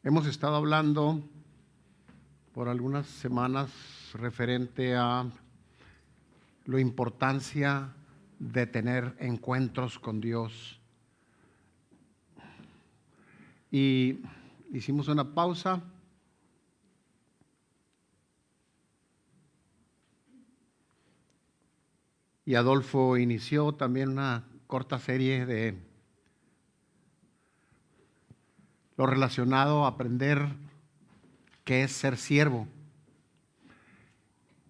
Hemos estado hablando por algunas semanas referente a la importancia de tener encuentros con Dios. Y hicimos una pausa. Y Adolfo inició también una corta serie de lo relacionado a aprender qué es ser siervo.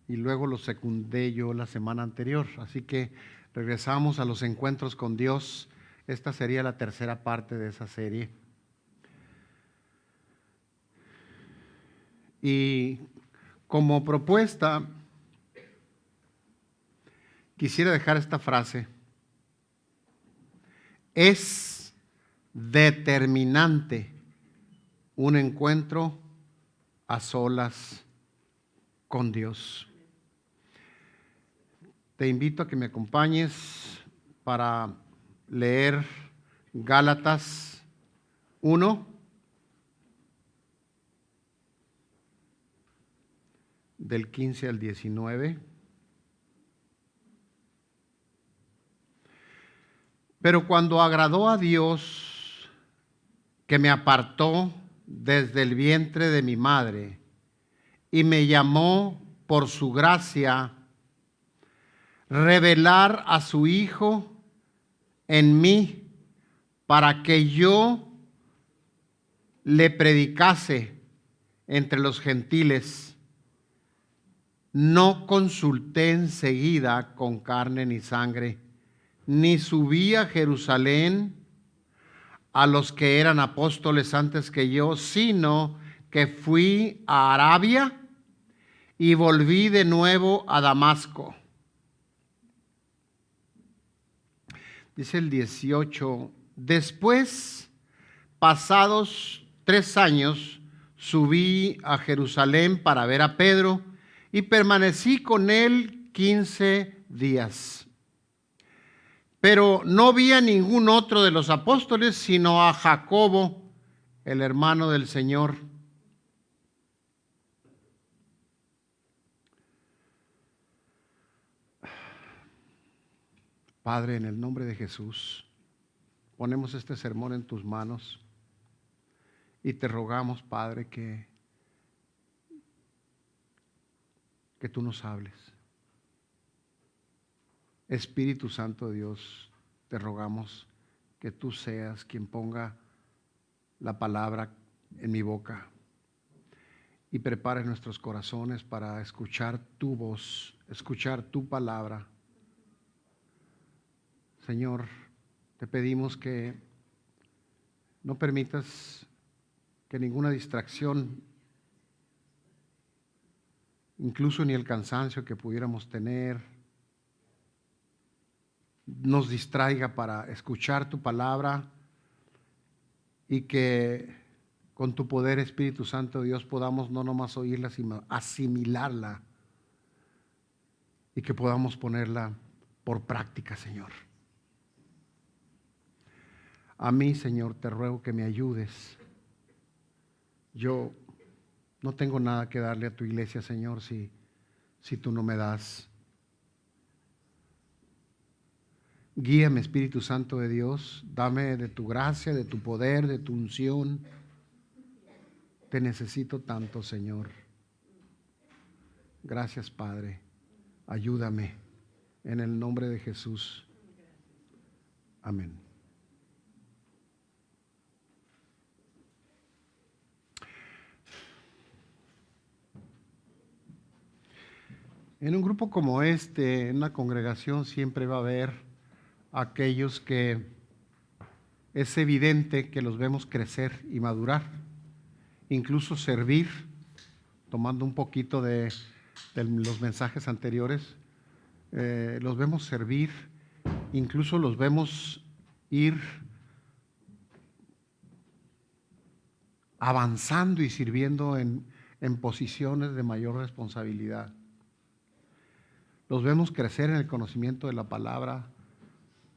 Y luego lo secundé yo la semana anterior. Así que regresamos a los encuentros con Dios. Esta sería la tercera parte de esa serie. Y como propuesta, quisiera dejar esta frase. Es determinante un encuentro a solas con Dios. Te invito a que me acompañes para leer Gálatas 1, del 15 al 19. Pero cuando agradó a Dios, que me apartó desde el vientre de mi madre y me llamó por su gracia, revelar a su Hijo en mí para que yo le predicase entre los gentiles, no consulté enseguida con carne ni sangre, ni subí a Jerusalén a los que eran apóstoles antes que yo, sino que fui a Arabia y volví de nuevo a Damasco. Dice el 18, después, pasados 3 años, subí a Jerusalén para ver a Pedro y permanecí con él 15 días. Pero no vi a ningún otro de los apóstoles, sino a Jacobo, el hermano del Señor. Padre, en el nombre de Jesús, ponemos este sermón en tus manos y te rogamos, Padre, que tú nos hables. Espíritu Santo de Dios, te rogamos que tú seas quien ponga la palabra en mi boca y prepare nuestros corazones para escuchar tu voz, escuchar tu palabra. Señor, te pedimos que no permitas que ninguna distracción, incluso ni el cansancio que pudiéramos tener, nos distraiga para escuchar tu palabra y que con tu poder, Espíritu Santo de Dios, podamos no nomás oírla, sino asimilarla y que podamos ponerla por práctica, Señor. A mí, Señor, te ruego que me ayudes. Yo no tengo nada que darle a tu iglesia, Señor, si tú no me das. Guíame, Espíritu Santo de Dios, dame de tu gracia, de tu poder, de tu unción. Te necesito tanto, Señor. Gracias, Padre. Ayúdame en el nombre de Jesús. Amén. En un grupo como este, en una congregación, siempre va a haber aquellos que es evidente que los vemos crecer y madurar, incluso servir, tomando un poquito de los mensajes anteriores, los vemos servir, incluso los vemos ir avanzando y sirviendo en posiciones de mayor responsabilidad. Los vemos crecer en el conocimiento de la palabra,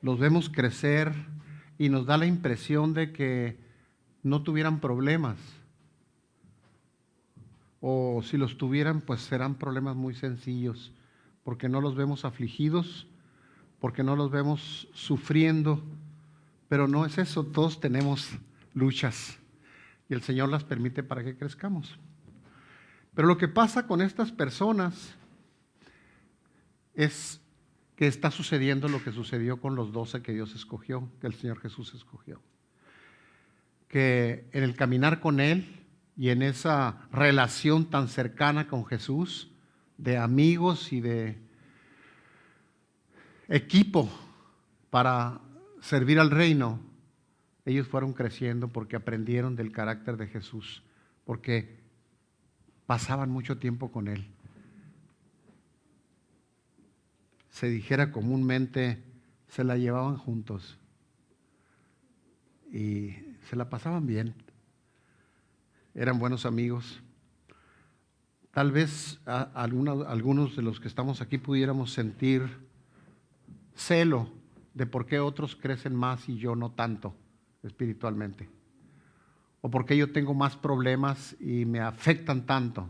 los vemos crecer y nos da la impresión de que no tuvieran problemas, o si los tuvieran, pues serán problemas muy sencillos, porque no los vemos afligidos, porque no los vemos sufriendo, pero no es eso, todos tenemos luchas y el Señor las permite para que crezcamos. Pero lo que pasa con estas personas es que está sucediendo lo que sucedió con los 12 que Dios escogió, que el Señor Jesús escogió. Que en el caminar con Él y en esa relación tan cercana con Jesús, de amigos y de equipo para servir al reino, ellos fueron creciendo porque aprendieron del carácter de Jesús, porque pasaban mucho tiempo con Él. Se dijera comúnmente, se la llevaban juntos y se la pasaban bien. Eran buenos amigos. Tal vez algunos de los que estamos aquí pudiéramos sentir celo de por qué otros crecen más y yo no tanto espiritualmente. O por qué yo tengo más problemas y me afectan tanto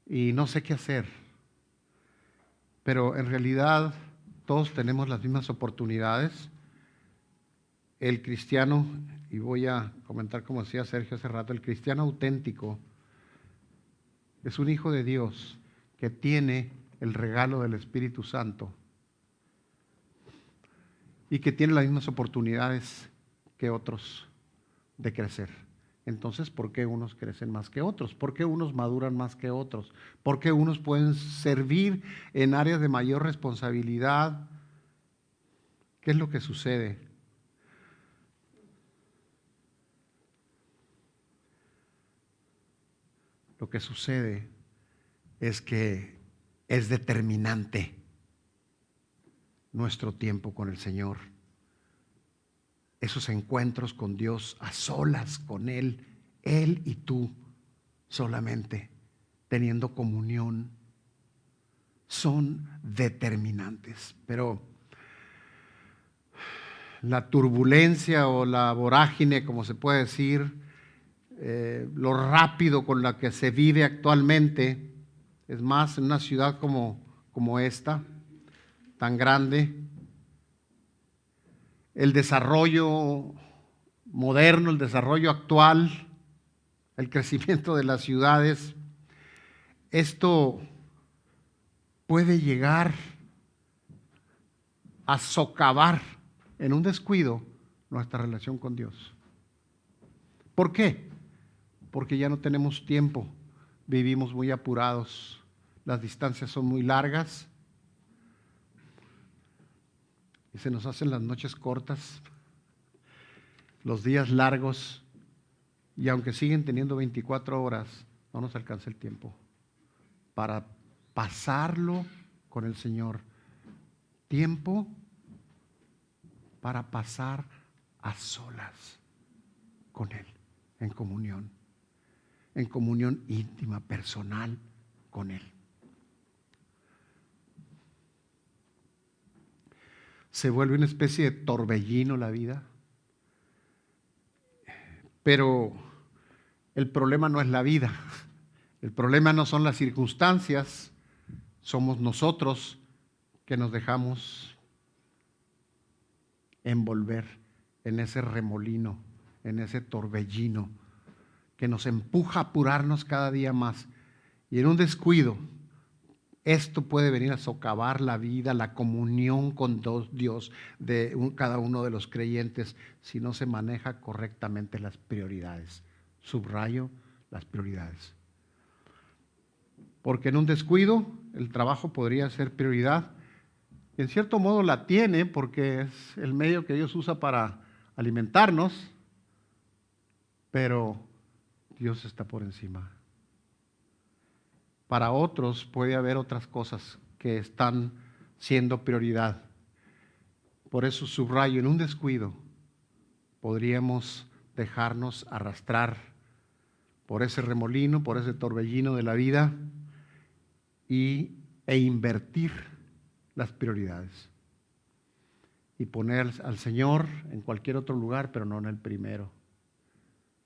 y no sé qué hacer. Pero en realidad todos tenemos las mismas oportunidades. El cristiano, y voy a comentar como decía Sergio hace rato, el cristiano auténtico es un hijo de Dios que tiene el regalo del Espíritu Santo y que tiene las mismas oportunidades que otros de crecer. Entonces, ¿por qué unos crecen más que otros? ¿Por qué unos maduran más que otros? ¿Por qué unos pueden servir en áreas de mayor responsabilidad? ¿Qué es lo que sucede? Lo que sucede es que es determinante nuestro tiempo con el Señor. Esos encuentros con Dios a solas con Él y tú solamente, teniendo comunión, son determinantes. Pero la turbulencia o la vorágine, como se puede decir, lo rápido con la que se vive actualmente, es más, en una ciudad como esta, tan grande, el desarrollo moderno, el desarrollo actual, el crecimiento de las ciudades, esto puede llegar a socavar en un descuido nuestra relación con Dios. ¿Por qué? Porque ya no tenemos tiempo, vivimos muy apurados, las distancias son muy largas y se nos hacen las noches cortas, los días largos, y aunque siguen teniendo 24 horas, no nos alcanza el tiempo para pasarlo con el Señor. Tiempo para pasar a solas con Él, en comunión íntima, personal con Él. Se vuelve una especie de torbellino la vida, pero el problema no es la vida, el problema no son las circunstancias, somos nosotros que nos dejamos envolver en ese remolino, en ese torbellino que nos empuja a apurarnos cada día más. Y en un descuido, esto puede venir a socavar la vida, la comunión con Dios de cada uno de los creyentes si no se maneja correctamente las prioridades. Subrayo las prioridades. Porque en un descuido el trabajo podría ser prioridad. Y en cierto modo la tiene porque es el medio que Dios usa para alimentarnos, pero Dios está por encima. Para otros puede haber otras cosas que están siendo prioridad. Por eso subrayo, en un descuido podríamos dejarnos arrastrar por ese remolino, por ese torbellino de la vida e invertir las prioridades y poner al Señor en cualquier otro lugar, pero no en el primero.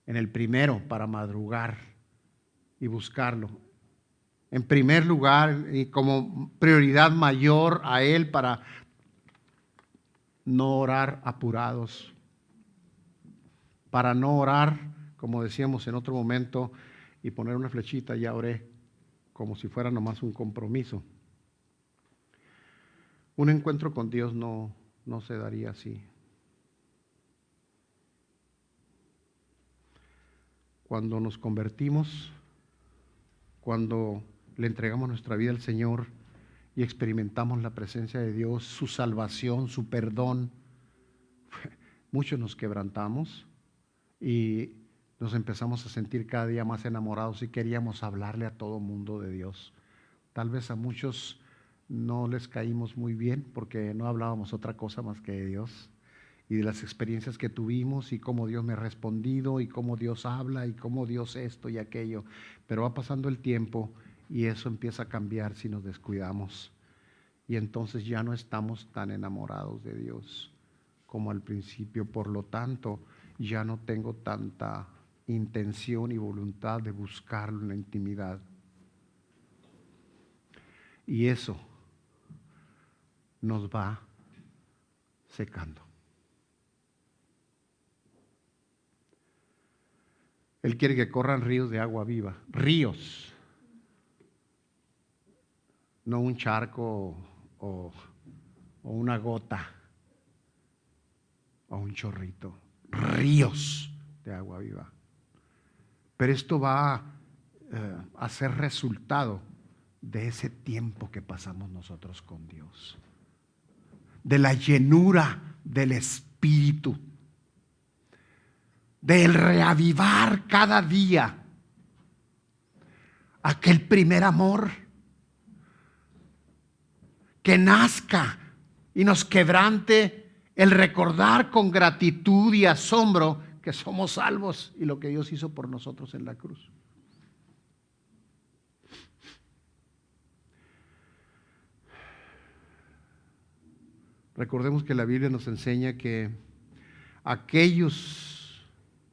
En el primero para madrugar y buscarlo. En primer lugar y como prioridad mayor a Él, para no orar apurados, para no orar, como decíamos en otro momento, y poner una flechita, ya oré, como si fuera nomás un compromiso. Un encuentro con Dios no se daría así. Cuando nos convertimos, cuando le entregamos nuestra vida al Señor y experimentamos la presencia de Dios, su salvación, su perdón, muchos nos quebrantamos y nos empezamos a sentir cada día más enamorados y queríamos hablarle a todo mundo de Dios. Tal vez a muchos no les caímos muy bien porque no hablábamos otra cosa más que de Dios y de las experiencias que tuvimos y cómo Dios me ha respondido y cómo Dios habla y cómo Dios esto y aquello. Pero va pasando el tiempo y eso empieza a cambiar si nos descuidamos. Y entonces ya no estamos tan enamorados de Dios como al principio. Por lo tanto, ya no tengo tanta intención y voluntad de buscarlo en la intimidad. Y eso nos va secando. Él quiere que corran ríos de agua viva, ríos, no un charco o una gota o un chorrito, ríos de agua viva. Pero esto va a ser resultado de ese tiempo que pasamos nosotros con Dios, de la llenura del Espíritu, del reavivar cada día aquel primer amor, que nazca y nos quebrante el recordar con gratitud y asombro que somos salvos y lo que Dios hizo por nosotros en la cruz. Recordemos que la Biblia nos enseña que aquellos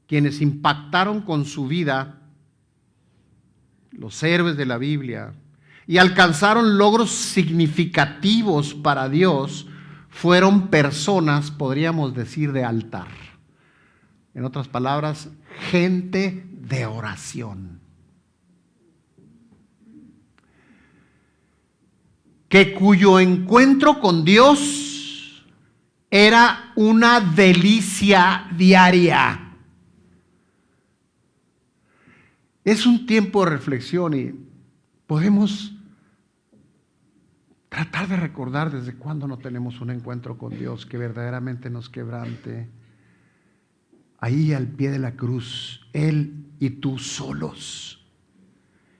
quienes impactaron con su vida, los héroes de la Biblia, y alcanzaron logros significativos para Dios, fueron personas, podríamos decir, de altar. En otras palabras, gente de oración. Que cuyo encuentro con Dios era una delicia diaria. Es un tiempo de reflexión y podemos tratar de recordar desde cuándo no tenemos un encuentro con Dios que verdaderamente nos quebrante. Ahí al pie de la cruz, Él y tú solos,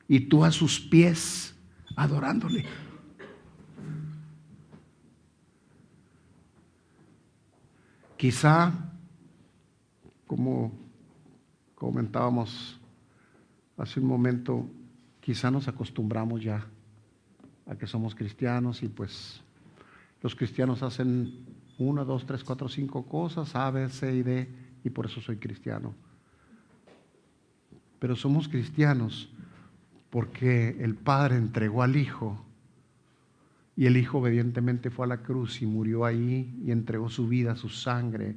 y tú a sus pies adorándole. Quizá, como comentábamos hace un momento, quizá nos acostumbramos ya a que somos cristianos y pues los cristianos hacen 1, 2, 3, 4, 5 cosas, A, B, C y D, y por eso soy cristiano. Pero somos cristianos porque el Padre entregó al Hijo y el Hijo obedientemente fue a la cruz y murió ahí y entregó su vida, su sangre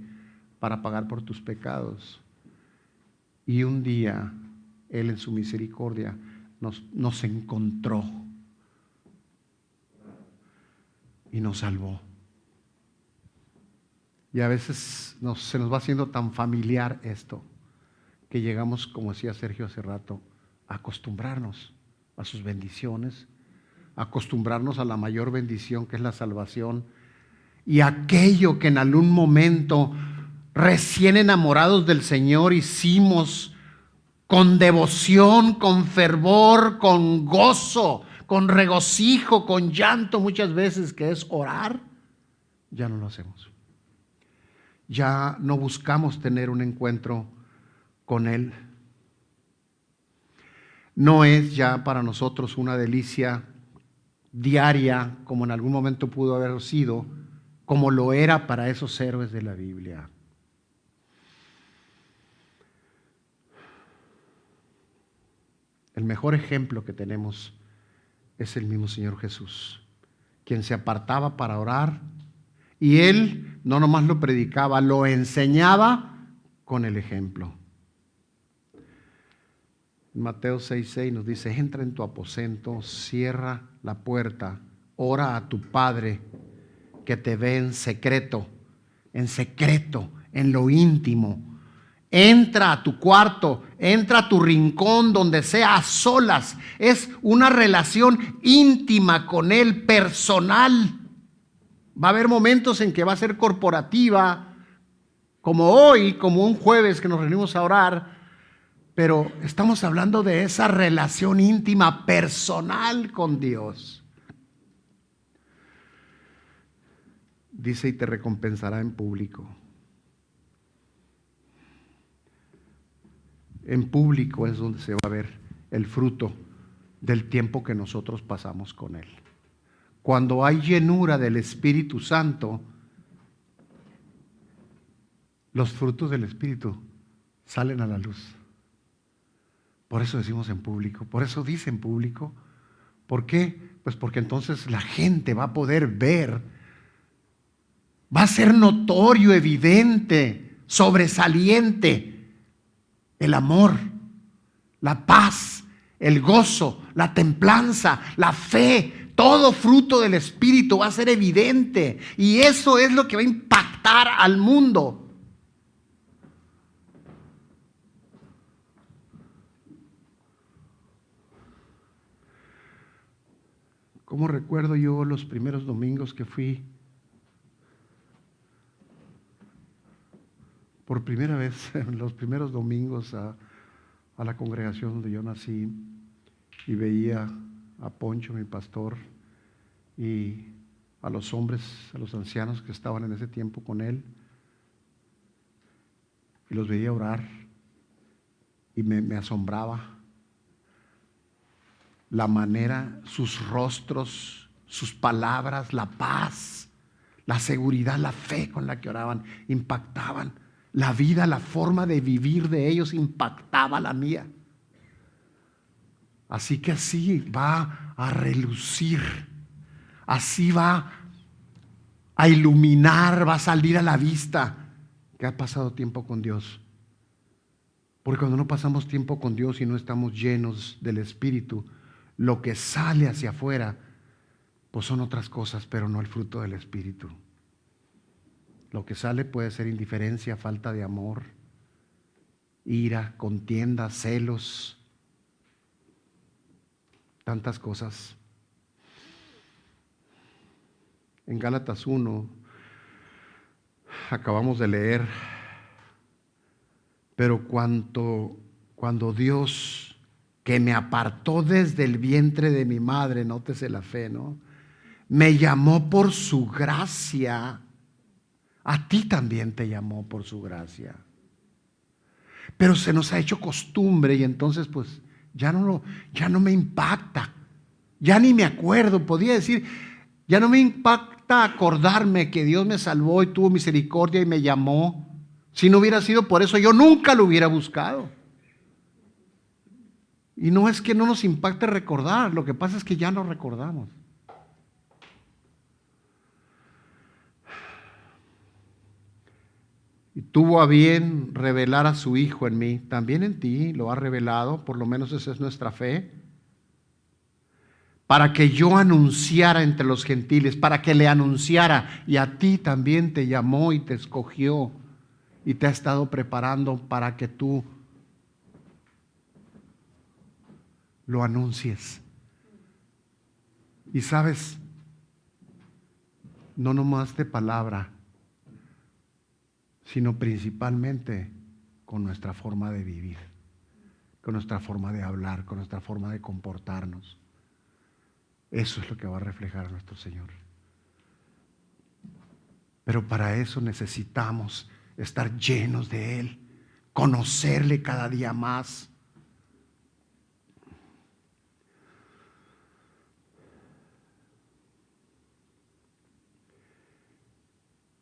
para pagar por tus pecados. Y un día Él en su misericordia nos encontró y nos salvó. Y a veces se nos va haciendo tan familiar esto que llegamos, como decía Sergio hace rato, a acostumbrarnos a sus bendiciones, a acostumbrarnos a la mayor bendición que es la salvación, y aquello que en algún momento, recién enamorados del Señor, hicimos con devoción, con fervor, con gozo, con regocijo, con llanto muchas veces, que es orar, ya no lo hacemos. Ya no buscamos tener un encuentro con Él. No es ya para nosotros una delicia diaria como en algún momento pudo haber sido, como lo era para esos héroes de la Biblia. El mejor ejemplo que tenemos es el mismo Señor Jesús, quien se apartaba para orar, y Él no nomás lo predicaba, lo enseñaba con el ejemplo. Mateo 6:6 nos dice: entra en tu aposento, cierra la puerta, ora a tu Padre que te ve en secreto, en lo íntimo. Entra a tu cuarto, entra a tu rincón, donde sea, a solas. Es una relación íntima con Él, personal. Va a haber momentos en que va a ser corporativa, como hoy, como un jueves que nos reunimos a orar, pero estamos hablando de esa relación íntima, personal con Dios. Dice: y te recompensará en público. En público es donde se va a ver el fruto del tiempo que nosotros pasamos con Él. Cuando hay llenura del Espíritu Santo, los frutos del Espíritu salen a la luz. Por eso decimos en público, por eso dice en público. ¿Por qué? Pues porque entonces la gente va a poder ver, va a ser notorio, evidente, sobresaliente el amor, la paz, el gozo, la templanza, la fe. Todo fruto del Espíritu va a ser evidente, y eso es lo que va a impactar al mundo. ¿Cómo recuerdo yo los primeros domingos que fui por primera vez, los primeros domingos a la congregación donde yo nací, y veía a Poncho, mi pastor, y a los hombres, a los ancianos que estaban en ese tiempo con él, y los veía orar, y me asombraba la manera, sus rostros, sus palabras, la paz, la seguridad, la fe con la que oraban, impactaban. La vida, la forma de vivir de ellos impactaba la mía. Así que así va a relucir, así va a iluminar, va a salir a la vista que ha pasado tiempo con Dios. Porque cuando no pasamos tiempo con Dios y no estamos llenos del Espíritu, lo que sale hacia afuera, pues son otras cosas, pero no el fruto del Espíritu. Lo que sale puede ser indiferencia, falta de amor, ira, contienda, celos, tantas cosas. En Gálatas 1 acabamos de leer: pero cuando Dios, que me apartó desde el vientre de mi madre, nótese la fe, ¿no?, me llamó por su gracia, a ti también te llamó por su gracia. Pero se nos ha hecho costumbre, y entonces pues ya no me impacta, ya ni me acuerdo. Podría decir, ya no me impacta acordarme que Dios me salvó y tuvo misericordia y me llamó. Si no hubiera sido por eso, yo nunca lo hubiera buscado. Y no es que no nos impacte recordar, lo que pasa es que ya no recordamos. Y tuvo a bien revelar a su Hijo en mí, también en ti lo ha revelado, por lo menos esa es nuestra fe, para que yo anunciara entre los gentiles, para que le anunciara. Y a ti también te llamó y te escogió y te ha estado preparando para que tú lo anuncies. Y sabes, no nomás de palabra, sino principalmente con nuestra forma de vivir, con nuestra forma de hablar, con nuestra forma de comportarnos. Eso es lo que va a reflejar a nuestro Señor. Pero para eso necesitamos estar llenos de Él, conocerle cada día más.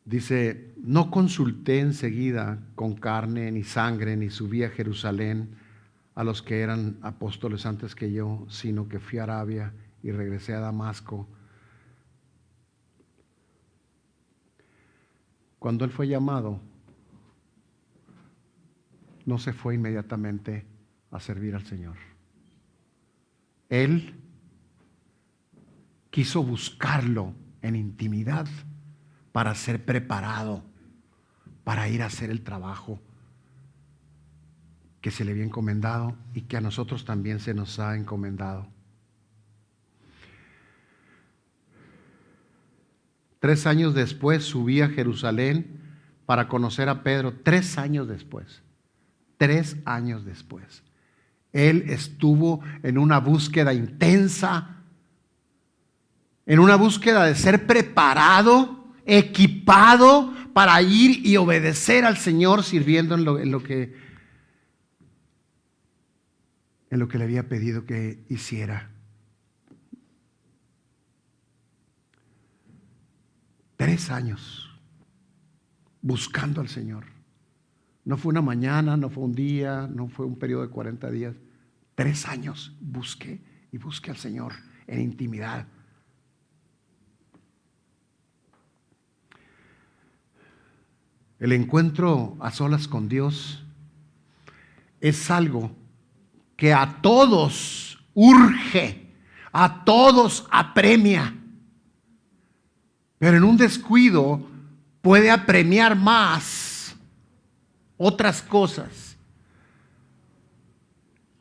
Dice: no consulté enseguida con carne ni sangre, ni subí a Jerusalén a los que eran apóstoles antes que yo, sino que fui a Arabia y regresé a Damasco. Cuando él fue llamado, no se fue inmediatamente a servir al Señor. Él quiso buscarlo en intimidad para ser preparado, para ir a hacer el trabajo que se le había encomendado y que a nosotros también se nos ha encomendado. 3 años después subí a Jerusalén para conocer a Pedro. 3 años después. 3 años después. Él estuvo en una búsqueda intensa, en una búsqueda de ser preparado, equipado para ir y obedecer al Señor, sirviendo en lo que le había pedido que hiciera. 3 años buscando al Señor. No fue una mañana, no fue un día, no fue un periodo de 40 días. 3 años busqué al Señor en intimidad. El encuentro a solas con Dios es algo que a todos urge, a todos apremia. Pero en un descuido puede apremiar más otras cosas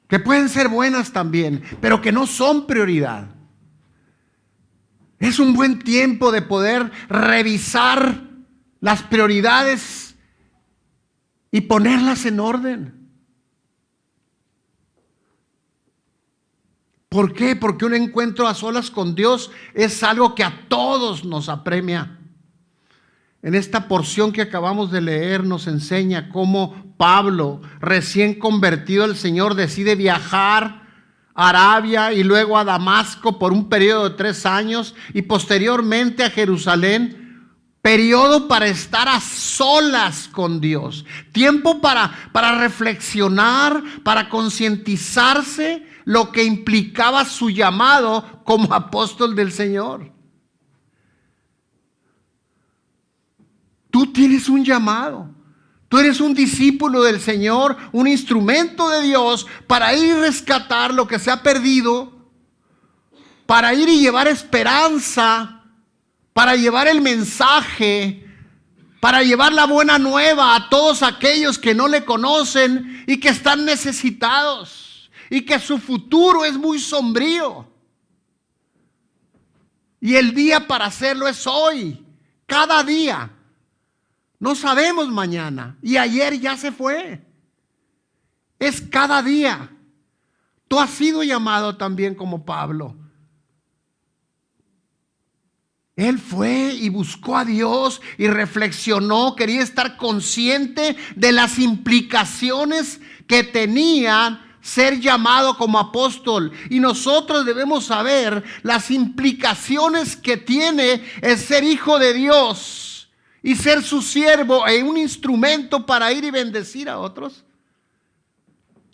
que pueden ser buenas también, pero que no son prioridad. Es un buen tiempo de poder revisar las prioridades y ponerlas en orden. ¿Por qué? Porque un encuentro a solas con Dios es algo que a todos nos apremia. En esta porción que acabamos de leer nos enseña cómo Pablo, recién convertido al Señor, decide viajar a Arabia y luego a Damasco por un periodo de 3 años y posteriormente a Jerusalén. Periodo para estar a solas con Dios. Tiempo para reflexionar, para concientizarse lo que implicaba su llamado como apóstol del Señor. Tú tienes un llamado. Tú eres un discípulo del Señor, un instrumento de Dios para ir y rescatar lo que se ha perdido, para ir y llevar esperanza, para llevar el mensaje, para llevar la buena nueva a todos aquellos que no le conocen y que están necesitados y que su futuro es muy sombrío. Y el día para hacerlo es hoy, cada día. No sabemos mañana y ayer ya se fue. Es cada día. Tú has sido llamado también como Pablo. Él fue y buscó a Dios y reflexionó, quería estar consciente de las implicaciones que tenía ser llamado como apóstol. Y nosotros debemos saber las implicaciones que tiene el ser hijo de Dios y ser su siervo e un instrumento para ir y bendecir a otros.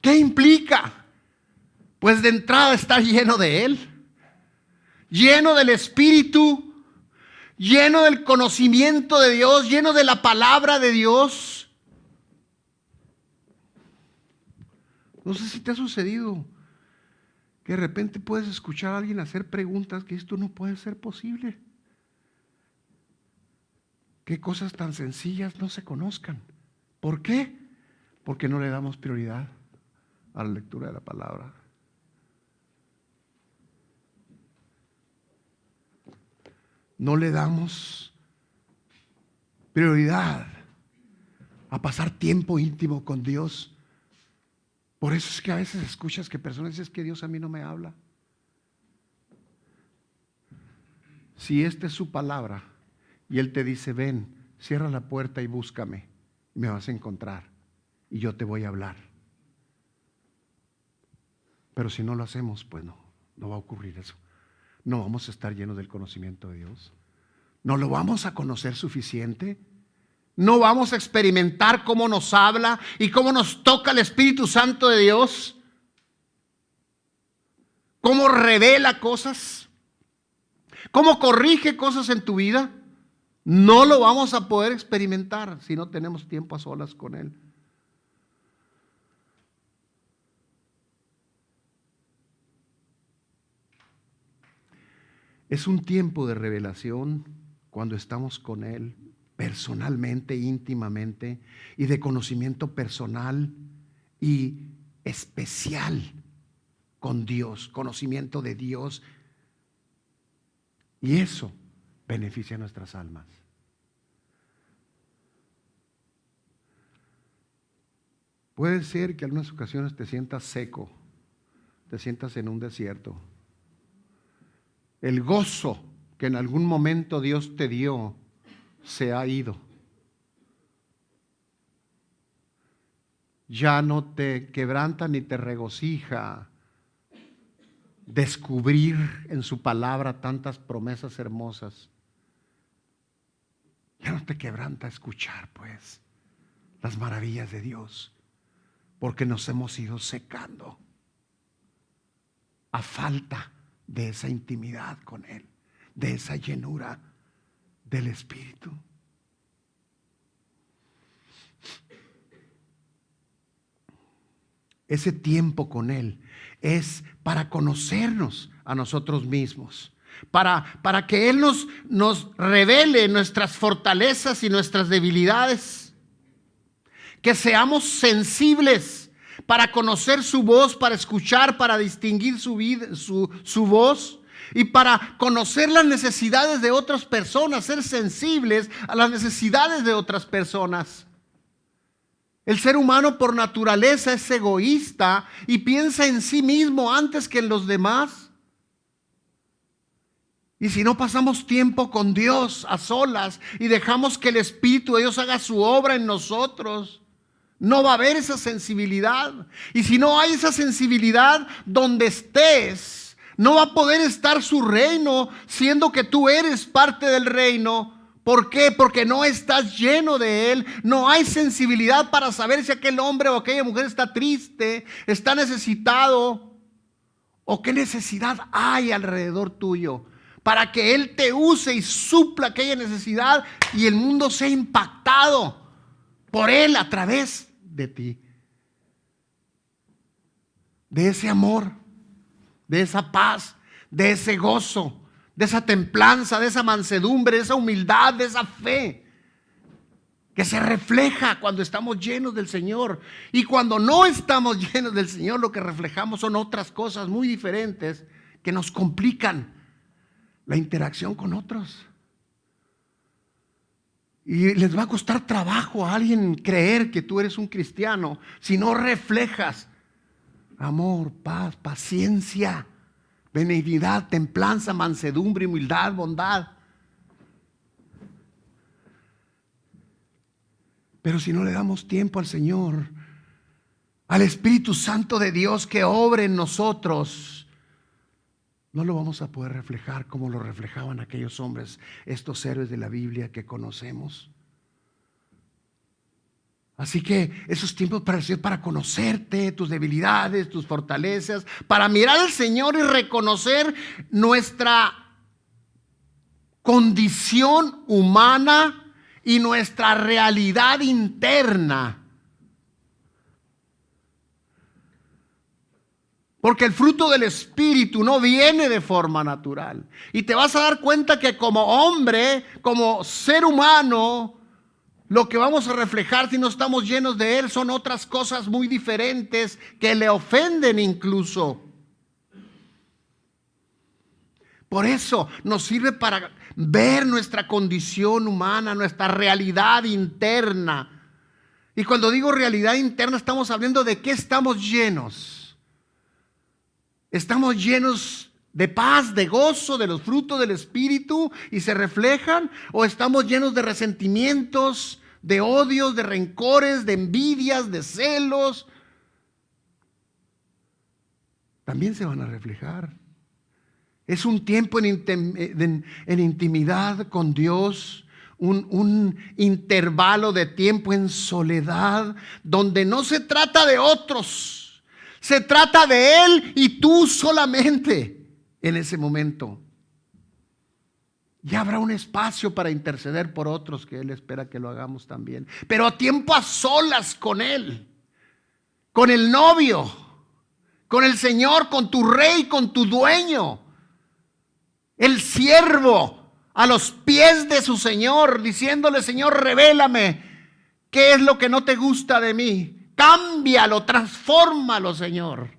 ¿Qué implica? Pues de entrada estar lleno de Él, lleno del Espíritu, lleno del conocimiento de Dios, lleno de la palabra de Dios. No sé si te ha sucedido que de repente puedes escuchar a alguien hacer preguntas que esto no puede ser posible. Que cosas tan sencillas no se conozcan. ¿Por qué? Porque no le damos prioridad a la lectura de la palabra. No le damos prioridad a pasar tiempo íntimo con Dios. Por eso es que a veces escuchas que personas dicen, es que Dios a mí no me habla. Si esta es su palabra y Él te dice, ven, cierra la puerta y búscame, me vas a encontrar y yo te voy a hablar. Pero si no lo hacemos, pues no va a ocurrir eso. No vamos a estar llenos del conocimiento de Dios. No lo vamos a conocer suficiente. No vamos a experimentar cómo nos habla y cómo nos toca el Espíritu Santo de Dios. cómo revela cosas, cómo corrige cosas en tu vida, no lo vamos a poder experimentar si no tenemos tiempo a solas con Él. Es un tiempo de revelación cuando estamos con Él personalmente, íntimamente, y de conocimiento personal y especial con Dios, conocimiento de Dios. Y eso beneficia a nuestras almas. Puede ser que en algunas ocasiones te sientas seco, te sientas en un desierto. El gozo que en algún momento Dios te dio se ha ido. Ya no te quebranta ni te regocija descubrir en su palabra tantas promesas hermosas. Ya no te quebranta escuchar, pues, las maravillas de Dios, porque nos hemos ido secando a falta de esa intimidad con Él, de esa llenura del Espíritu. Ese tiempo con Él es para conocernos a nosotros mismos, para que Él nos revele nuestras fortalezas y nuestras debilidades, que seamos sensibles para conocer su voz, para escuchar, para distinguir su voz y para conocer las necesidades de otras personas, ser sensibles a las necesidades de otras personas. El ser humano por naturaleza es egoísta y piensa en sí mismo antes que en los demás. Y si no pasamos tiempo con Dios a solas y dejamos que el Espíritu de Dios haga su obra en nosotros, no va a haber esa sensibilidad. Y si no hay esa sensibilidad, donde estés, no va a poder estar su reino, siendo que tú eres parte del reino. ¿Por qué? Porque no estás lleno de Él. No hay sensibilidad para saber si aquel hombre o aquella mujer está triste, está necesitado, o qué necesidad hay alrededor tuyo, para que Él te use y supla aquella necesidad y el mundo sea impactado por Él a través de ti. De ese amor, de esa paz, de ese gozo, de esa templanza, de esa mansedumbre, de esa humildad, de esa fe que se refleja cuando estamos llenos del Señor. Y cuando no estamos llenos del Señor, lo que reflejamos son otras cosas muy diferentes que nos complican la interacción con otros. Y les va a costar trabajo a alguien creer que tú eres un cristiano si no reflejas amor, paz, paciencia, benignidad, templanza, mansedumbre, humildad, bondad. Pero si no le damos tiempo al Señor, al Espíritu Santo de Dios que obre en nosotros, no lo vamos a poder reflejar como lo reflejaban aquellos hombres, estos héroes de la Biblia que conocemos. Así que esos tiempos para conocerte, tus debilidades, tus fortalezas, para mirar al Señor y reconocer nuestra condición humana y nuestra realidad interna. Porque el fruto del Espíritu no viene de forma natural. Y te vas a dar cuenta que como hombre, como ser humano, lo que vamos a reflejar si no estamos llenos de Él son otras cosas muy diferentes que le ofenden incluso. Por eso nos sirve para ver nuestra condición humana, nuestra realidad interna. Y cuando digo realidad interna estamos hablando de qué estamos llenos. ¿Estamos llenos de paz, de gozo, de los frutos del Espíritu y se reflejan? ¿O estamos llenos de resentimientos, de odios, de rencores, de envidias, de celos? También se van a reflejar. Es un tiempo en intimidad con Dios, un intervalo de tiempo en soledad, donde no se trata de otros, Se trata de Él y tú solamente en ese momento. Ya habrá un espacio para interceder por otros que Él espera que lo hagamos también. Pero a tiempo a solas con Él, con el novio, con el Señor, con tu rey, con tu dueño. El siervo a los pies de su Señor, diciéndole: Señor, revélame qué es lo que no te gusta de mí. Cámbialo, transfórmalo, Señor.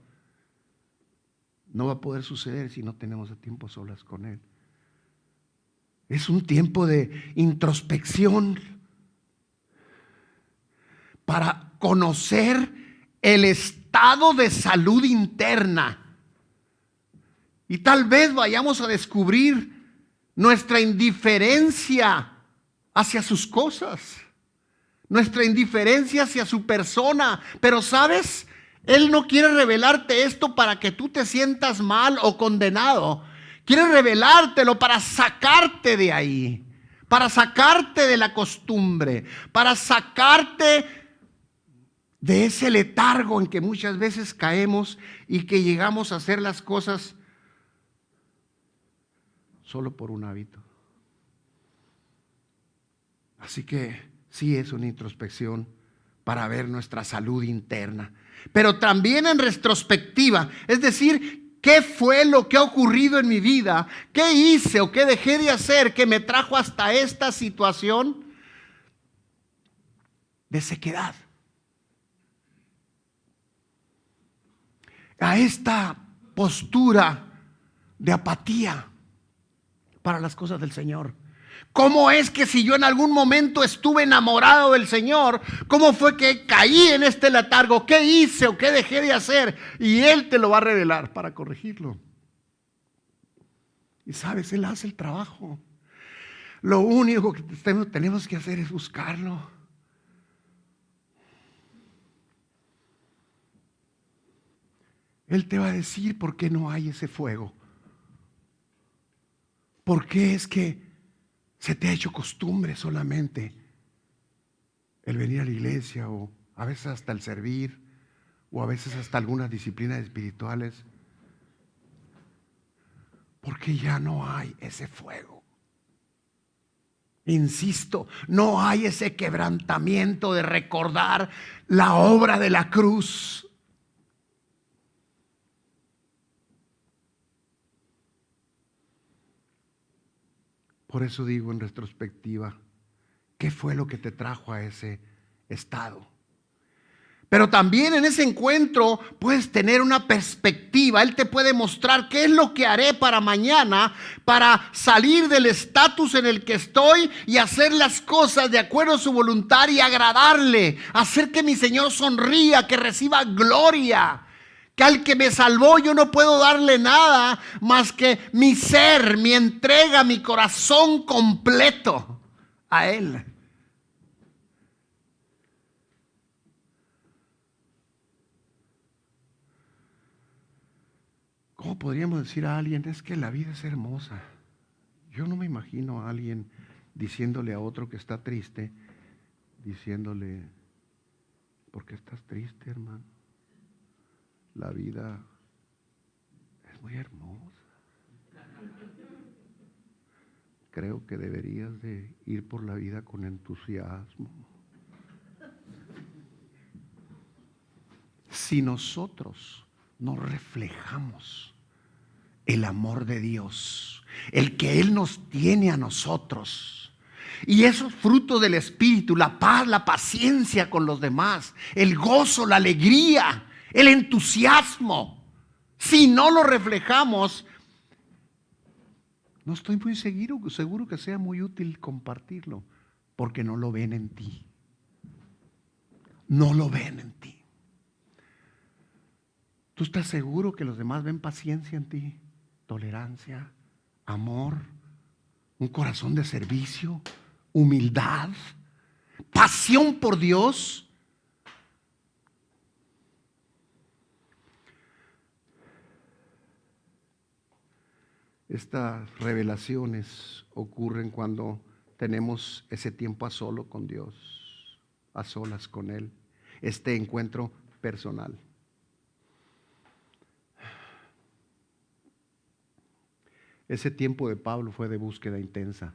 No va a poder suceder si no tenemos a tiempo a solas con Él. Es un tiempo de introspección para conocer el estado de salud interna. Y tal vez vayamos a descubrir nuestra indiferencia hacia sus cosas, nuestra indiferencia hacia su persona. Pero ¿sabes? Él no quiere revelarte esto para que tú te sientas mal o condenado. Quiere revelártelo para sacarte de ahí, para sacarte de la costumbre, para sacarte de ese letargo en que muchas veces caemos y que llegamos a hacer las cosas solo por un hábito. Así que sí, es una introspección para ver nuestra salud interna, pero también en retrospectiva, es decir, ¿qué fue lo que ha ocurrido en mi vida? ¿Qué hice o qué dejé de hacer que me trajo hasta esta situación de sequedad? A esta postura de apatía para las cosas del Señor. ¿Cómo es que si yo en algún momento estuve enamorado del Señor, cómo fue que caí en este letargo? ¿Qué hice o qué dejé de hacer? Y Él te lo va a revelar para corregirlo. Y sabes, Él hace el trabajo. Lo único que tenemos que hacer es buscarlo. Él te va a decir por qué no hay ese fuego. ¿Por qué es que se te ha hecho costumbre solamente el venir a la iglesia, o a veces hasta el servir, o a veces hasta algunas disciplinas espirituales? Porque ya no hay ese fuego. Insisto, no hay ese quebrantamiento de recordar la obra de la cruz. Por eso digo en retrospectiva, ¿qué fue lo que te trajo a ese estado? Pero también en ese encuentro puedes tener una perspectiva. Él te puede mostrar qué es lo que haré para mañana, para salir del estatus en el que estoy y hacer las cosas de acuerdo a su voluntad y agradarle, hacer que mi Señor sonría, que reciba gloria. Que al que me salvó yo no puedo darle nada más que mi ser, mi entrega, mi corazón completo a Él. ¿Cómo podríamos decir a alguien: es que la vida es hermosa? Yo no me imagino a alguien diciéndole a otro que está triste, diciéndole: ¿por qué estás triste, hermano? La vida es muy hermosa. Creo que deberías de ir por la vida con entusiasmo. Si nosotros no reflejamos el amor de Dios, el que Él nos tiene a nosotros, y esos frutos del Espíritu, la paz, la paciencia con los demás, el gozo, la alegría, el entusiasmo, si no lo reflejamos, no estoy muy seguro que sea muy útil compartirlo, porque no lo ven en ti. No lo ven en ti. ¿Tú estás seguro que los demás ven paciencia en ti? Tolerancia, amor, un corazón de servicio, humildad, pasión por Dios. Estas revelaciones ocurren cuando tenemos ese tiempo a solo con Dios, a solas con Él, este encuentro personal. Ese tiempo de Pablo fue de búsqueda intensa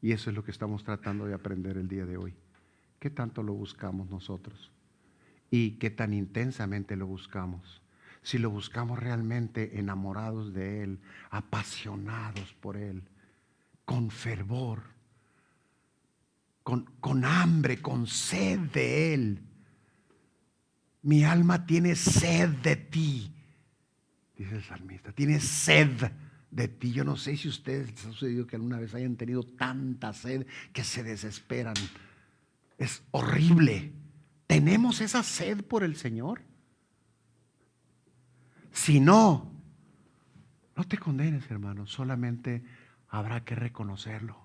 y eso es lo que estamos tratando de aprender el día de hoy. ¿Qué tanto lo buscamos nosotros? ¿Y qué tan intensamente lo buscamos? Si lo buscamos realmente enamorados de Él, apasionados por Él, con fervor, con hambre, con sed de Él. Mi alma tiene sed de ti, dice el salmista, tiene sed de ti. Yo no sé si a ustedes les ha sucedido que alguna vez hayan tenido tanta sed que se desesperan. Es horrible. ¿Tenemos esa sed por el Señor? Si no, no te condenes, hermano, solamente habrá que reconocerlo.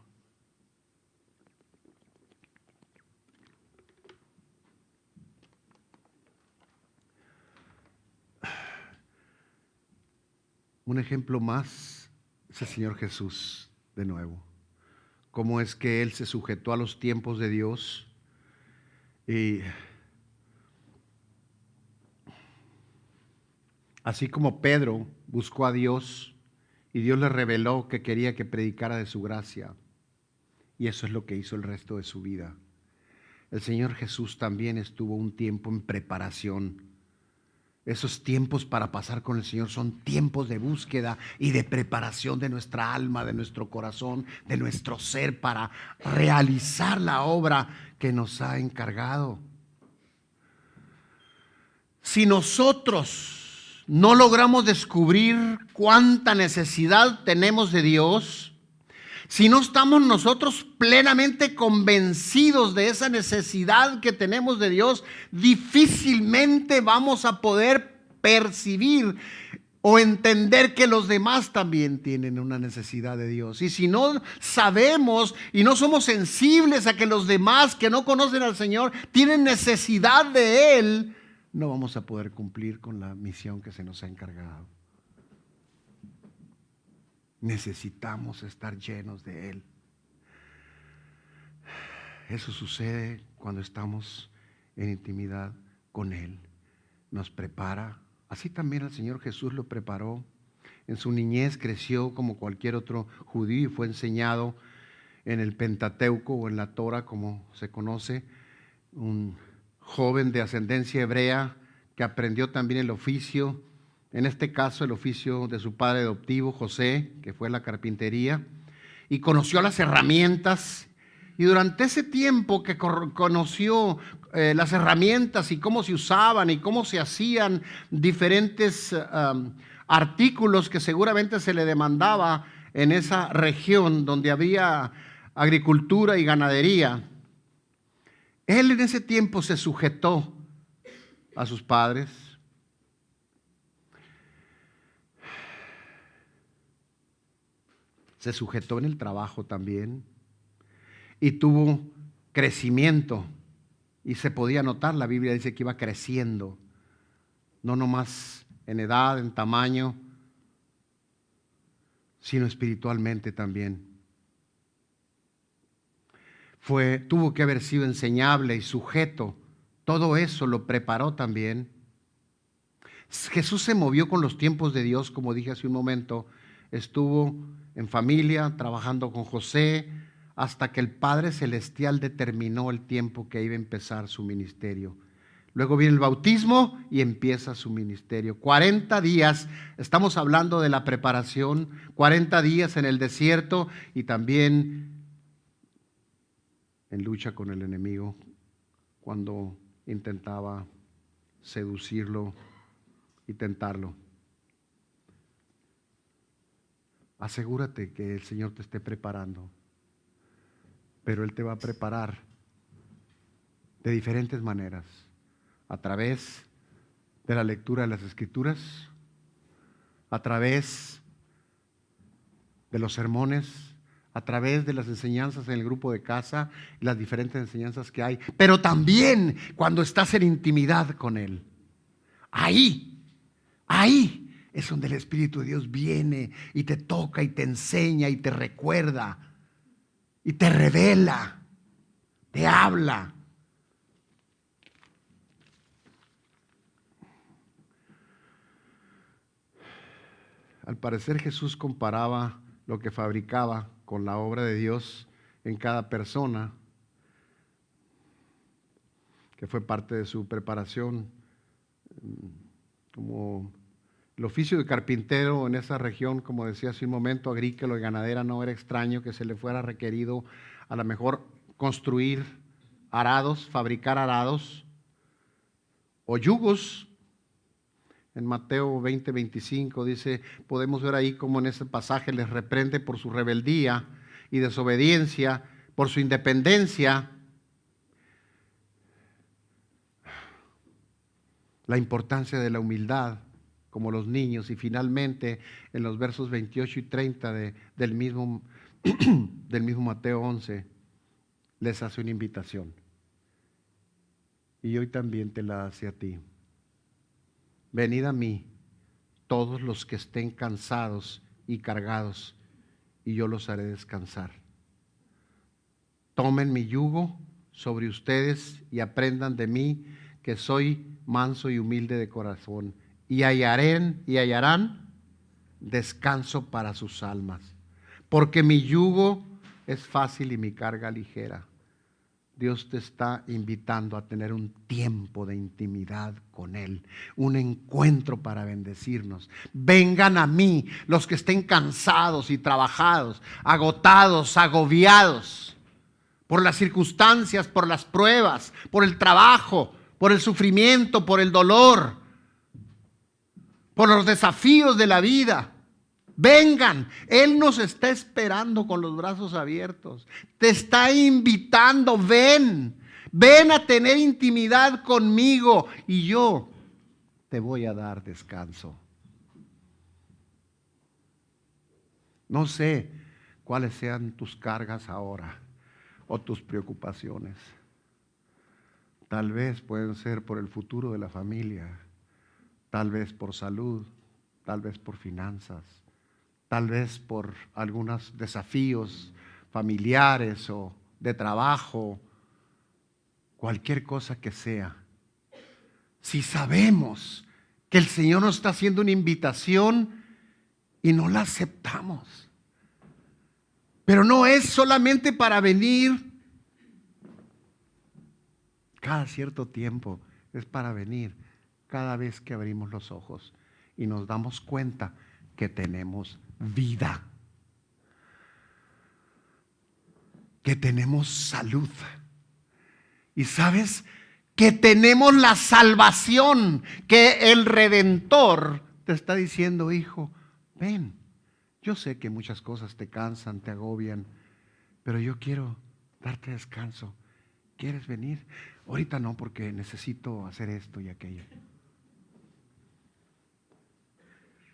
Un ejemplo más es el Señor Jesús de nuevo. Cómo es que Él se sujetó a los tiempos de Dios y así como Pedro buscó a Dios y Dios le reveló que quería que predicara de su gracia, y eso es lo que hizo el resto de su vida. El Señor Jesús también estuvo un tiempo en preparación. Esos tiempos para pasar con el Señor son tiempos de búsqueda y de preparación de nuestra alma, de nuestro corazón, de nuestro ser para realizar la obra que nos ha encargado. Si nosotros no logramos descubrir cuánta necesidad tenemos de Dios, si no estamos nosotros plenamente convencidos de esa necesidad que tenemos de Dios, difícilmente vamos a poder percibir o entender que los demás también tienen una necesidad de Dios. Y si no sabemos y no somos sensibles a que los demás que no conocen al Señor tienen necesidad de Él, no vamos a poder cumplir con la misión que se nos ha encargado. Necesitamos estar llenos de Él. Eso sucede cuando estamos en intimidad con Él. Nos prepara. Así también el Señor Jesús lo preparó. En su niñez creció como cualquier otro judío y fue enseñado en el Pentateuco o en la Torah, como se conoce. Un joven de ascendencia hebrea que aprendió también el oficio, en este caso el oficio de su padre adoptivo José, que fue la carpintería, y conoció las herramientas. Y durante ese tiempo que conoció las herramientas y cómo se usaban y cómo se hacían diferentes artículos que seguramente se le demandaba en esa región donde había agricultura y ganadería, él en ese tiempo se sujetó a sus padres. Se sujetó en el trabajo también y tuvo crecimiento y se podía notar, la Biblia dice que iba creciendo, no nomás en edad, en tamaño, sino espiritualmente también. Tuvo que haber sido enseñable y sujeto, todo eso lo preparó también. Jesús se movió con los tiempos de Dios, como dije hace un momento, estuvo en familia, trabajando con José, hasta que el Padre Celestial determinó el tiempo que iba a empezar su ministerio. Luego viene el bautismo y empieza su ministerio. 40 días, estamos hablando de la preparación, 40 días en el desierto y también en lucha con el enemigo cuando intentaba seducirlo y tentarlo. Asegúrate que el Señor te esté preparando, pero Él te va a preparar de diferentes maneras, a través de la lectura de las Escrituras, a través de los sermones, a través de las enseñanzas en el grupo de casa y las diferentes enseñanzas que hay, pero también cuando estás en intimidad con Él. Ahí es donde el Espíritu de Dios viene y te toca y te enseña y te recuerda y te revela, te habla. Al parecer Jesús comparaba lo que fabricaba con la obra de Dios en cada persona, que fue parte de su preparación. Como el oficio de carpintero en esa región, como decía hace un momento, agrícola y ganadera, no era extraño que se le fuera requerido a lo mejor construir arados, fabricar arados o yugos. En Mateo 20:25 dice, podemos ver ahí como en ese pasaje les reprende por su rebeldía y desobediencia, por su independencia. La importancia de la humildad, como los niños, y finalmente en los versos 28 y 30 del mismo Mateo 11, les hace una invitación. Y hoy también te la hace a ti. Venid a mí, todos los que estén cansados y cargados, y yo los haré descansar. Tomen mi yugo sobre ustedes y aprendan de mí, que soy manso y humilde de corazón, y hallarán descanso para sus almas. Porque mi yugo es fácil y mi carga ligera. Dios te está invitando a tener un tiempo de intimidad con Él, un encuentro para bendecirnos. Vengan a mí los que estén cansados y trabajados, agotados, agobiados por las circunstancias, por las pruebas, por el trabajo, por el sufrimiento, por el dolor, por los desafíos de la vida. Vengan, Él nos está esperando con los brazos abiertos. Te está invitando, ven a tener intimidad conmigo y yo te voy a dar descanso. No sé cuáles sean tus cargas ahora o tus preocupaciones. Tal vez pueden ser por el futuro de la familia, tal vez por salud, tal vez por finanzas, tal vez por algunos desafíos familiares o de trabajo, cualquier cosa que sea. Si sabemos que el Señor nos está haciendo una invitación y no la aceptamos, pero no es solamente para venir cada cierto tiempo, es para venir cada vez que abrimos los ojos y nos damos cuenta que tenemos vida, que tenemos salud. Y sabes que tenemos la salvación, que el Redentor te está diciendo, hijo, ven. Yo sé que muchas cosas te cansan, te agobian, pero yo quiero darte descanso. ¿Quieres venir? Ahorita no, porque necesito hacer esto y aquello.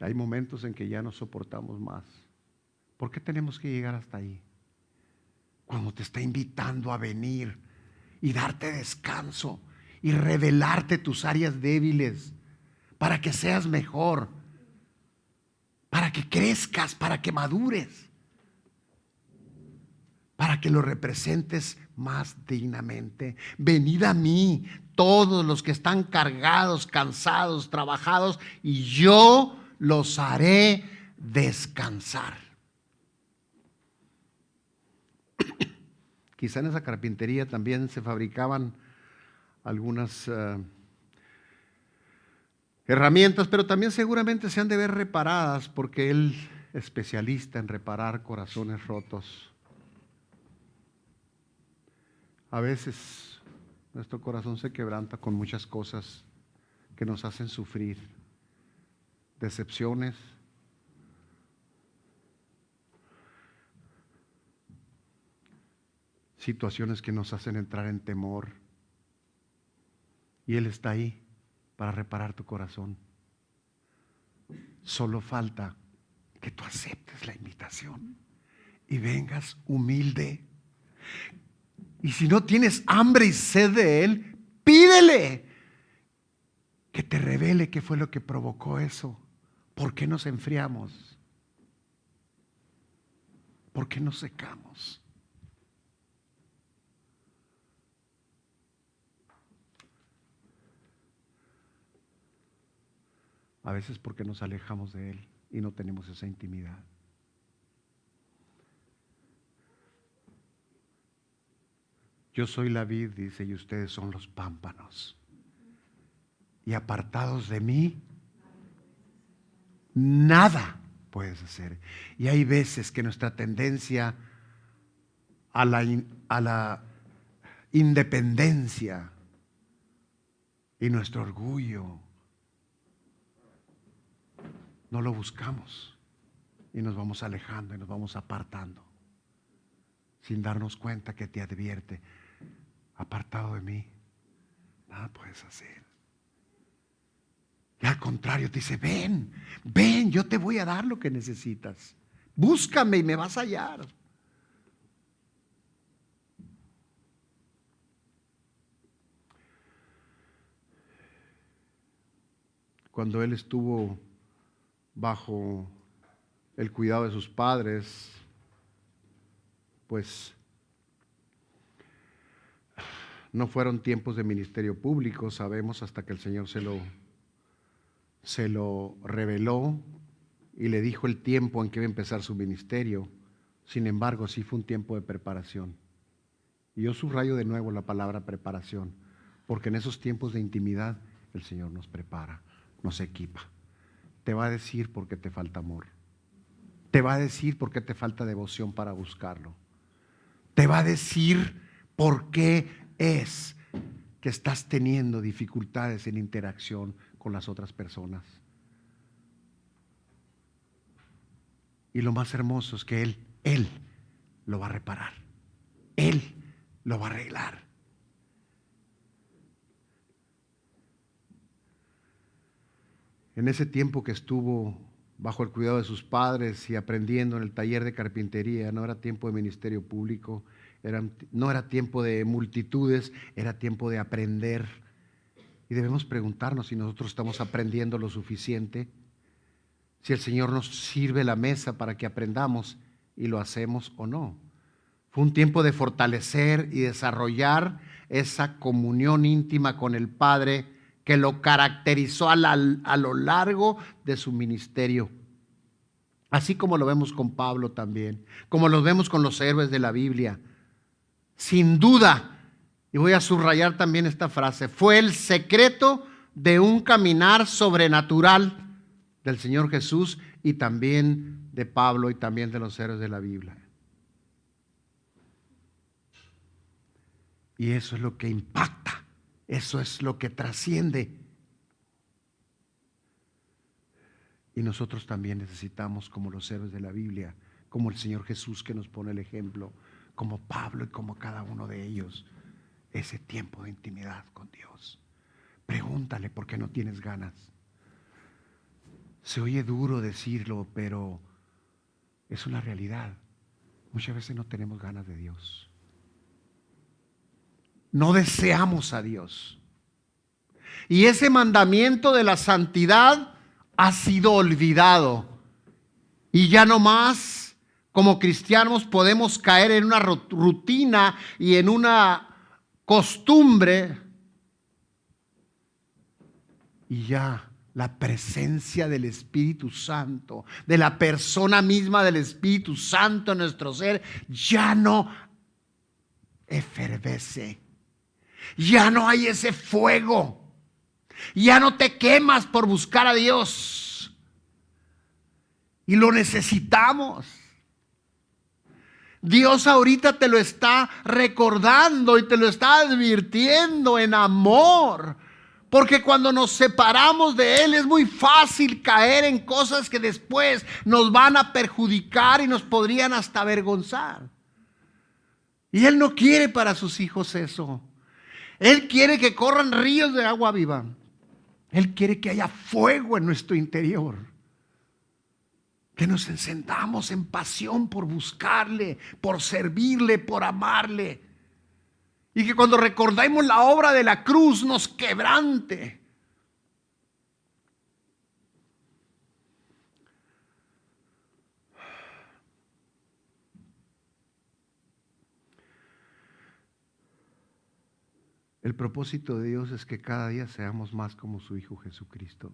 Hay momentos en que ya no soportamos más. ¿Por qué tenemos que llegar hasta ahí? Cuando te está invitando a venir y darte descanso y revelarte tus áreas débiles para que seas mejor, para que crezcas, para que madures, para que lo representes más dignamente. Venid a mí, todos los que están cargados, cansados, trabajados, y yo los haré descansar. Quizá en esa carpintería también se fabricaban algunas herramientas, pero también seguramente se han de ver reparadas, porque él es especialista en reparar corazones rotos. A veces nuestro corazón se quebranta con muchas cosas que nos hacen sufrir, decepciones, situaciones que nos hacen entrar en temor. Y Él está ahí para reparar tu corazón. Solo falta que tú aceptes la invitación y vengas humilde. Y si no tienes hambre y sed de Él, pídele que te revele qué fue lo que provocó eso. ¿Por qué nos enfriamos? ¿Por qué nos secamos? A veces porque nos alejamos de Él y no tenemos esa intimidad. Yo soy la vid, dice, y ustedes son los pámpanos. Y apartados de mí, nada puedes hacer. Y hay veces que nuestra tendencia a la independencia y nuestro orgullo no lo buscamos y nos vamos alejando y nos vamos apartando sin darnos cuenta que te advierte: apartado de mí, nada puedes hacer. Y al contrario te dice: ven, ven, yo te voy a dar lo que necesitas. Búscame y me vas a hallar. Cuando él estuvo bajo el cuidado de sus padres, pues no fueron tiempos de ministerio público, sabemos, hasta que el Señor se lo reveló y le dijo el tiempo en que iba a empezar su ministerio. Sin embargo, sí fue un tiempo de preparación. Y yo subrayo de nuevo la palabra preparación, porque en esos tiempos de intimidad el Señor nos prepara, nos equipa. Te va a decir por qué te falta amor. Te va a decir por qué te falta devoción para buscarlo. Te va a decir por qué es que estás teniendo dificultades en interacción con las otras personas. Y lo más hermoso es que Él lo va a reparar. Él lo va a arreglar. En ese tiempo que estuvo bajo el cuidado de sus padres y aprendiendo en el taller de carpintería, no era tiempo de ministerio público, no era tiempo de multitudes, era tiempo de aprender. Y debemos preguntarnos si nosotros estamos aprendiendo lo suficiente, si el Señor nos sirve la mesa para que aprendamos y lo hacemos o no. Fue un tiempo de fortalecer y desarrollar esa comunión íntima con el Padre que lo caracterizó a lo largo de su ministerio. Así como lo vemos con Pablo también, como lo vemos con los héroes de la Biblia. Sin duda, y voy a subrayar también esta frase, fue el secreto de un caminar sobrenatural del Señor Jesús y también de Pablo y también de los héroes de la Biblia. Y eso es lo que impacta, eso es lo que trasciende. Y nosotros también necesitamos, como los héroes de la Biblia, como el Señor Jesús que nos pone el ejemplo, como Pablo y como cada uno de ellos, ese tiempo de intimidad con Dios. Pregúntale por qué no tienes ganas. Se oye duro decirlo, pero es una realidad. Muchas veces no tenemos ganas de Dios. No deseamos a Dios. Y ese mandamiento de la santidad ha sido olvidado. Y ya no más, como cristianos, podemos caer en una rutina y en una costumbre. Y ya la presencia del Espíritu Santo, de la persona misma del Espíritu Santo en nuestro ser, ya no efervece. Ya no hay ese fuego. Ya no te quemas por buscar a Dios. Y lo necesitamos. Dios ahorita te lo está recordando y te lo está advirtiendo en amor. Porque cuando nos separamos de Él es muy fácil caer en cosas que después nos van a perjudicar y nos podrían hasta avergonzar. Y Él no quiere para sus hijos eso. Él quiere que corran ríos de agua viva. Él quiere que haya fuego en nuestro interior. Que nos encendamos en pasión por buscarle, por servirle, por amarle. Y que cuando recordemos la obra de la cruz nos quebrante. El propósito de Dios es que cada día seamos más como su Hijo Jesucristo.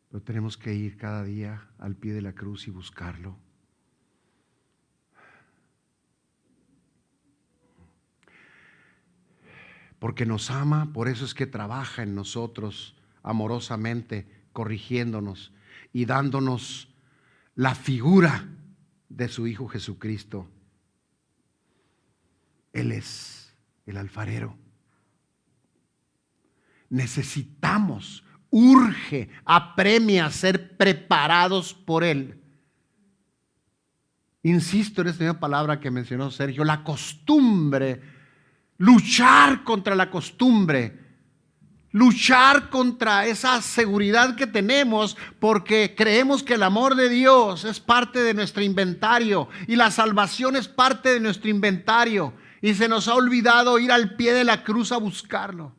Pero tenemos que ir cada día al pie de la cruz y buscarlo. porque nos ama, por eso es que trabaja en nosotros amorosamente, corrigiéndonos y dándonos la figura de su Hijo Jesucristo. Él es el alfarero. Necesitamos, urge, apremia a ser preparados por Él. Insisto en esta misma palabra que mencionó Sergio, la costumbre, luchar contra la costumbre, luchar contra esa seguridad que tenemos porque creemos que el amor de Dios es parte de nuestro inventario y la salvación es parte de nuestro inventario y se nos ha olvidado ir al pie de la cruz a buscarlo.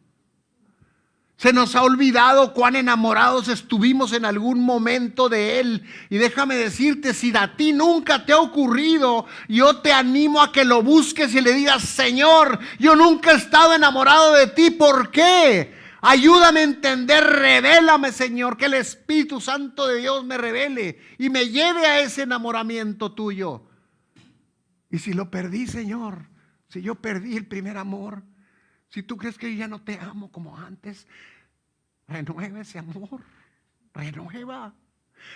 Se nos ha olvidado cuán enamorados estuvimos en algún momento de Él. Y déjame decirte, si a ti nunca te ha ocurrido, yo te animo a que lo busques y le digas: Señor, yo nunca he estado enamorado de ti. ¿Por qué? Ayúdame a entender, revélame, Señor, que el Espíritu Santo de Dios me revele y me lleve a ese enamoramiento tuyo. Y si lo perdí, Señor, si yo perdí el primer amor, si tú crees que yo ya no te amo como antes, renueva ese amor,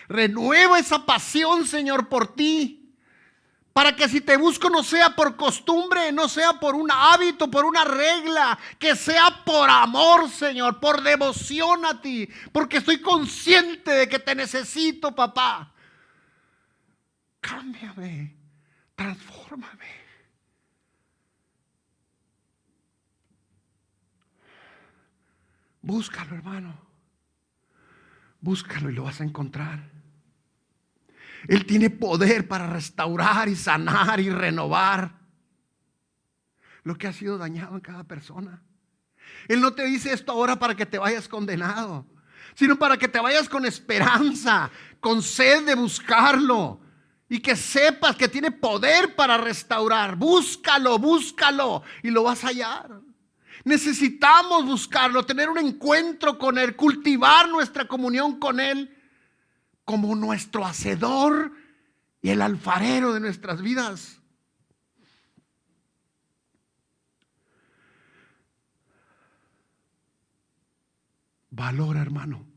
renueva esa pasión, Señor, por ti, para que si te busco no sea por costumbre, no sea por un hábito, por una regla, que sea por amor, Señor, por devoción a ti, porque estoy consciente de que te necesito, papá. Cámbiame, transfórmame. Búscalo, hermano. Búscalo y lo vas a encontrar. Él tiene poder para restaurar y sanar y renovar lo que ha sido dañado en cada persona. Él no te dice esto ahora para que te vayas condenado, sino para que te vayas con esperanza, con sed de buscarlo y que sepas que tiene poder para restaurar. Búscalo, búscalo y lo vas a hallar. Necesitamos buscarlo, tener un encuentro con Él, cultivar nuestra comunión con Él como nuestro hacedor y el alfarero de nuestras vidas. Valora, hermano,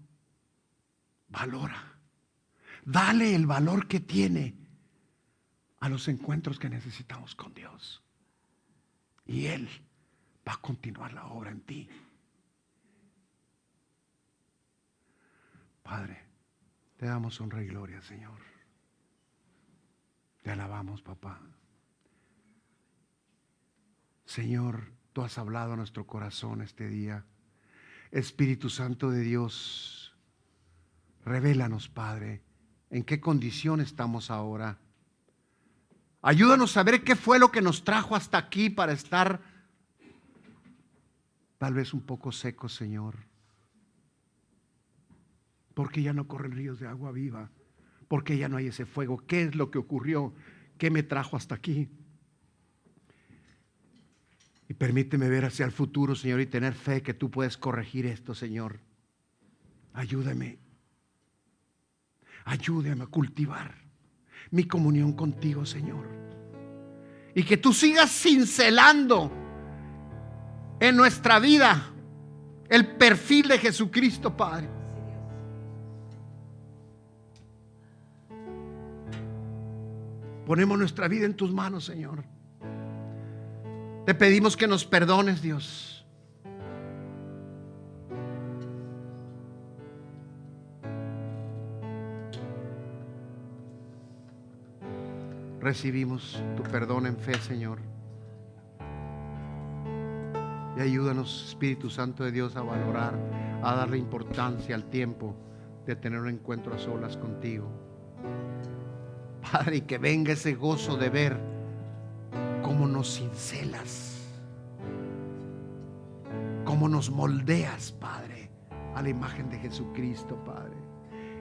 valora. Dale el valor que tiene a los encuentros que necesitamos con Dios. Y Él va a continuar la obra en ti. Padre, te damos honra y gloria, Señor. Te alabamos, papá. Señor, tú has hablado a nuestro corazón este día. Espíritu Santo de Dios, revélanos, Padre, en qué condición estamos ahora. Ayúdanos a ver qué fue lo que nos trajo hasta aquí para estar tal vez un poco secos, Señor. Porque ya no corren ríos de agua viva, porque ya no hay ese fuego. ¿Qué es lo que ocurrió? ¿Qué me trajo hasta aquí? Y permíteme ver hacia el futuro, Señor, y tener fe que tú puedes corregir esto, Señor. Ayúdame. Ayúdame a cultivar mi comunión contigo, Señor. Y que tú sigas cincelando en nuestra vida el perfil de Jesucristo, Padre. Ponemos nuestra vida en tus manos, Señor. Te pedimos que nos perdones, Dios. Recibimos tu perdón en fe, Señor. Y ayúdanos, Espíritu Santo de Dios, a valorar, a darle importancia al tiempo de tener un encuentro a solas contigo. Padre, y que venga ese gozo de ver cómo nos cincelas, cómo nos moldeas, Padre, a la imagen de Jesucristo, Padre.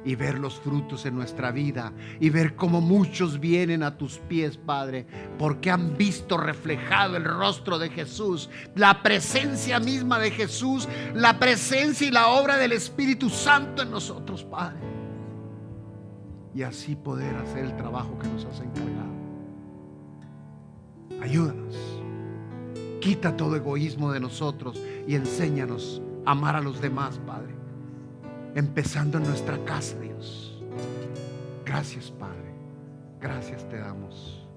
Y ver los frutos en nuestra vida y ver cómo muchos vienen a tus pies, Padre, porque han visto reflejado el rostro de Jesús, la presencia misma de Jesús, la presencia y la obra del Espíritu Santo en nosotros, Padre. Y así poder hacer el trabajo que nos has encargado. Ayúdanos Quita todo egoísmo de nosotros y enséñanos a amar a los demás, Padre. Empezando en nuestra casa, Dios. Gracias, Padre. Gracias te damos.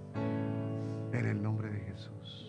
En el nombre de Jesús.